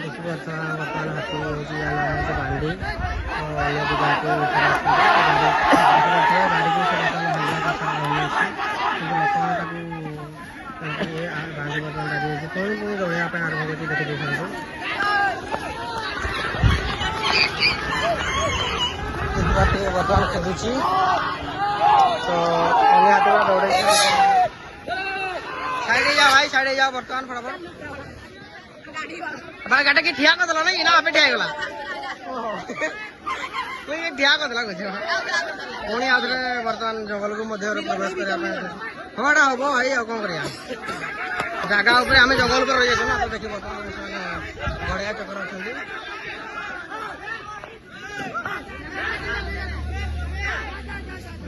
ଦେଖିପାରୁଥିବା ବର୍ତ୍ତମାନ ହାତୀ ହେଉଛି ଯାହା ବାଣ୍ଡି ଅନ୍ୟ ଦିଗକୁ ବାଡ଼ିକୁ ସେ ବର୍ତ୍ତମାନ ହଲିଆ କଥା ରହିଅଛି କିନ୍ତୁ ଲୋକମାନେ ତାକୁ ବାଣ୍ଡି ବର୍ତ୍ତମାନ ଲାଗି ହୋଇଛି ପୁଣି ଦୌଡ଼ିବା ପାଇଁ ଆରମ୍ଭ କରିଛି ଦେଖିଦେଇଥାନ୍ତୁ। ଦେଖିପାରୁଥିବେ ବର୍ତ୍ତମାନ ଖେଳୁଛି ତ ଅନ୍ୟ ହାତଟା ଦୌଡ଼େଇଛି। साइड जा भाई साइड जा बर्तमान फटाफट भाई गाड़ी की ठिया कर ना इना पे ठिया गला कोई ठिया कर दला कुछ पुणी आउथरे बर्तमान जंगल को मध्य प्रवेश करया पे हमारा हबो भाई आ कोन करिया जगह ऊपर हमें जंगल पर रही ना तो देखि बर्तमान बढ़िया चक्कर अछंदी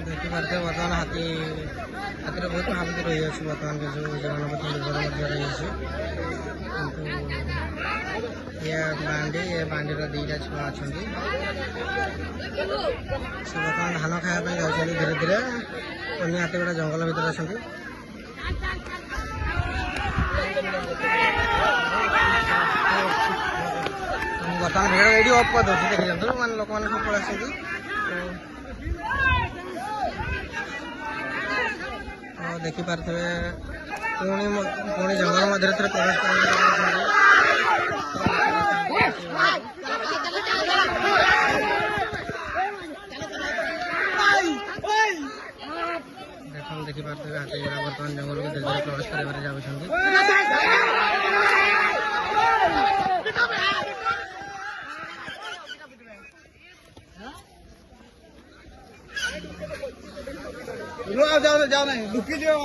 देखि पारते बर्तमान हाथी हाथी बहुत हाथ रही है बर्तमान के जो जगन्नाथ निर्भर मध्य रही है किंतु ये बांडी दीटा छुआ अच्छा से बर्तमान धान खायापी जाऊँगी धीरे धीरे अन्य हाथी गुड़ा जंगल भितर अच्छा बर्तमान भिड़ ये अफ कर दूसरी देखी जातु मैंने लोक मैंने सब पड़े देखी पारे पुणी जंगल मध्य प्रवेश देखी पारे हाथी बर्तमान जंगल को धीरे धीरे प्रवेश कर जाओ नहीं लुकी जाओ